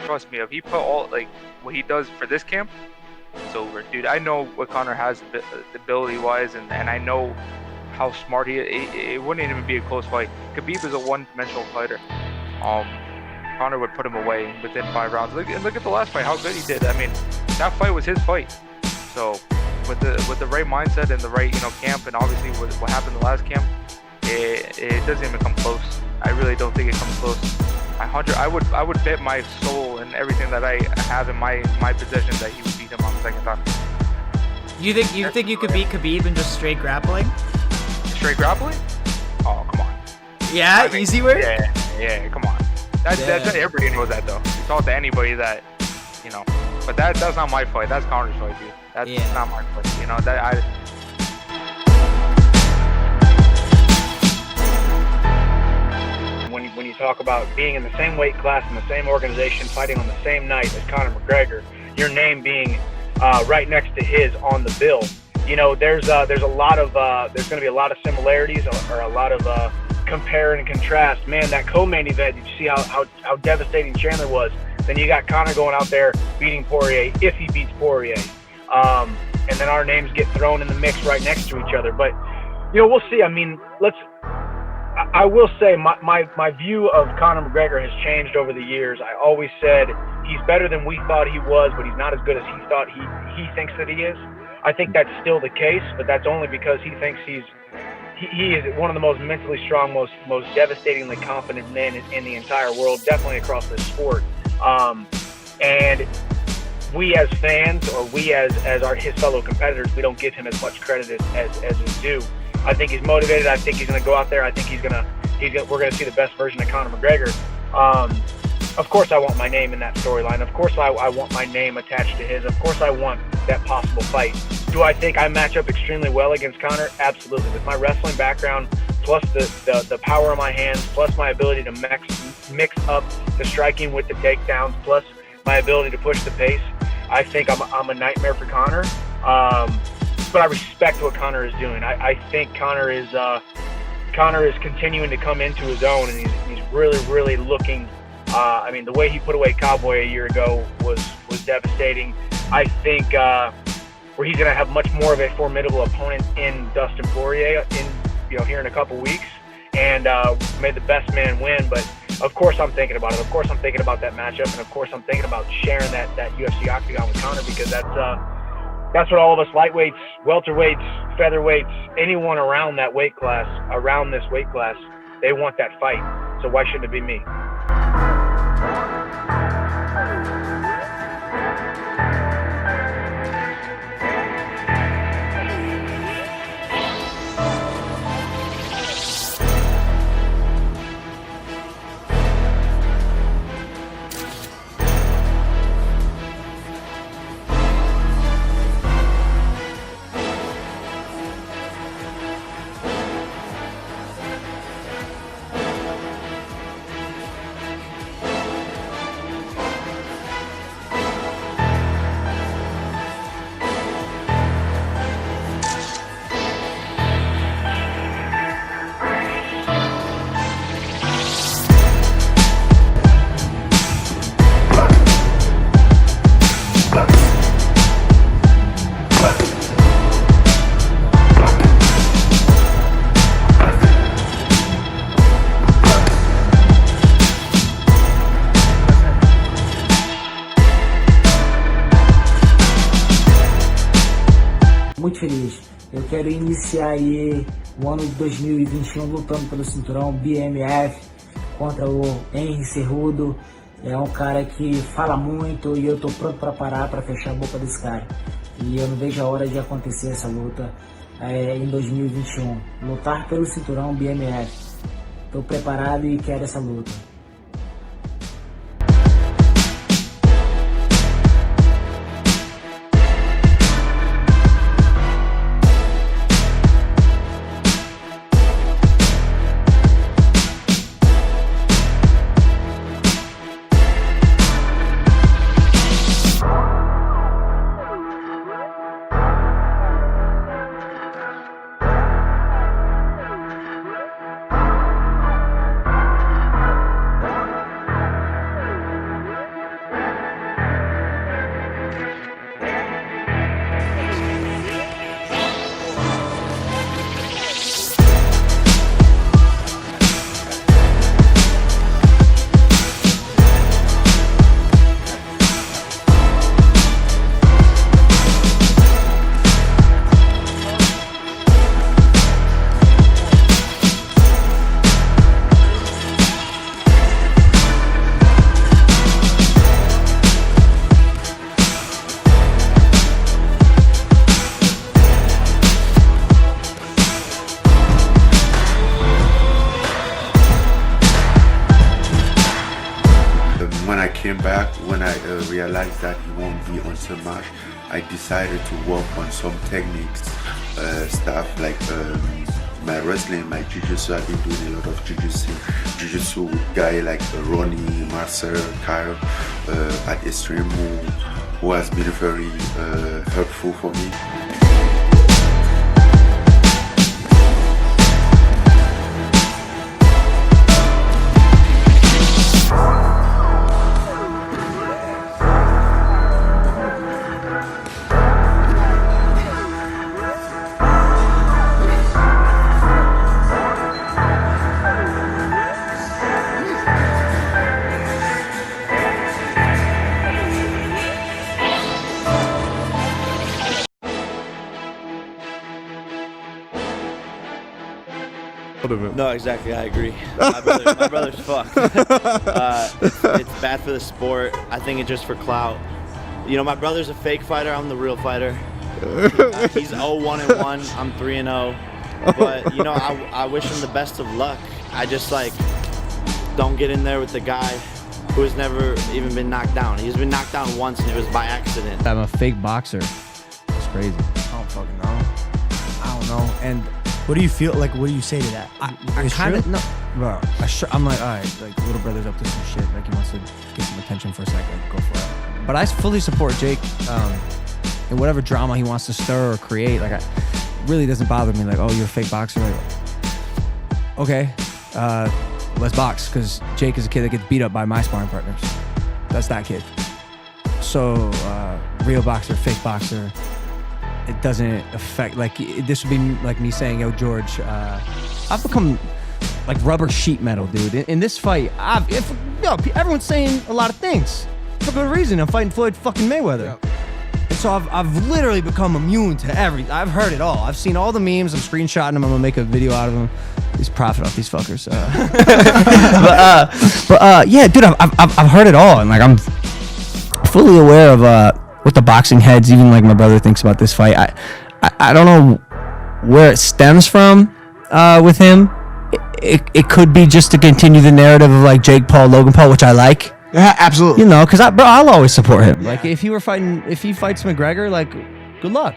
trust me, if he put all like what he does for this camp, it's over, dude. I know what Conor has ability-wise, and I know how smart he is. It wouldn't even be a close fight. Khabib is a one-dimensional fighter. Conor would put him away within 5 rounds. Look at the last fight, how good he did. I mean, that fight was his fight. So with the right mindset and the right camp, and obviously what happened the last camp, it doesn't even come close. I really don't think it comes close. I would bet my soul and everything that I have in my possession that he would beat him on the second time. You think you could beat Khabib in just straight grappling? Straight grappling? Oh, come on. Yeah, I mean, easy work? Yeah, come on. That's everybody knows that, though. You talk to anybody that, but that's not my fight. That's Conor's fight, dude. That's not my fight. When you talk about being in the same weight class in the same organization, fighting on the same night as Conor McGregor, your name being right next to his on the bill, there's going to be a lot of similarities or a lot of compare and contrast. Man, that co-main event, did you see how devastating Chandler was? Then you got Conor going out there beating Poirier if he beats Poirier, and then our names get thrown in the mix right next to each other. But we'll see. I mean, I will say my view of Conor McGregor has changed over the years. I always said he's better than we thought he was, but he's not as good as he thought he thinks that he is. I think that's still the case, but that's only because he thinks he is one of the most mentally strong, most devastatingly confident men in the entire world, definitely across the sport. And we as fans, or we as his fellow competitors, we don't give him as much credit as we do. I think he's motivated. I think he's going to go out there. I think we're going to see the best version of Conor McGregor. Of course, I want my name in that storyline. Of course, I want my name attached to his. Of course, I want that possible fight. Do I think I match up extremely well against Conor? Absolutely. With my wrestling background, plus the power of my hands, plus my ability to mix up the striking with the takedowns, plus my ability to push the pace, I think I'm a nightmare for Conor. But I respect what Conor is doing. I think Conor is continuing to come into his own, and he's really, really looking. I mean, the way he put away Cowboy a year ago was devastating. I think where he's going to have much more of a formidable opponent in Dustin Poirier here in a couple weeks, and may the best man win. But of course I'm thinking about it. Of course I'm thinking about that matchup, and of course I'm thinking about sharing that UFC octagon with Conor, because that's what all of us lightweights, welterweights, featherweights, anyone around that weight class, around this weight class, they want that fight. So why shouldn't it be me? Muito feliz. Eu quero iniciar aí o ano de 2021 lutando pelo cinturão BMF contra o Henry Cejudo. É um cara que fala muito e eu tô pronto para parar, para fechar a boca desse cara. E eu não vejo a hora de acontecer essa luta em 2021. Lutar pelo cinturão BMF. Tô preparado e quero essa luta. came back, when I realized that he won't be until March, I decided to work on some techniques, stuff like my wrestling, my jiu-jitsu. I've been doing a lot of jiu-jitsu with guys like Ronnie, Marcel, Kyle at Extreme, who has been very helpful for me. No, exactly. I agree. My brother's fucked. It's bad for the sport. I think it's just for clout. You know, my brother's a fake fighter. I'm the real fighter. He's 0-1-1. I'm 3-0. But you know, I wish him the best of luck. I just like don't get in there with the guy who has never even been knocked down. He's been knocked down once, and it was by accident. I'm a fake boxer. That's crazy. I don't fucking know. I don't know. And what do you feel like? What do you say to that? I kind of no, bro. I'm like, all right, like little brother's up to some shit. Like he wants to get some attention for a second. Go for it. But I fully support Jake in whatever drama he wants to stir or create. Like, it really doesn't bother me. Like, oh, you're a fake boxer. Like, okay, let's box. Because Jake is a kid that gets beat up by my sparring partners. That's that kid. So, real boxer, fake boxer. It doesn't affect, like, this would be like me saying, yo, George, I've become like rubber sheet metal, dude. In this fight, everyone's saying a lot of things for good reason. I'm fighting Floyd fucking Mayweather. Yep. And so I've literally become immune to everything. I've heard it all. I've seen all the memes. I'm screenshotting them. I'm gonna make a video out of them. He's profit off these fuckers. But yeah, dude, I've heard it all, and like I'm fully aware of what the boxing heads, even like my brother, thinks about this fight. I don't know where it stems from with him. It could be just to continue the narrative of like Jake Paul, Logan Paul, which I like. Yeah, absolutely. You know, because I'll always support him. Like if he fights McGregor, like good luck.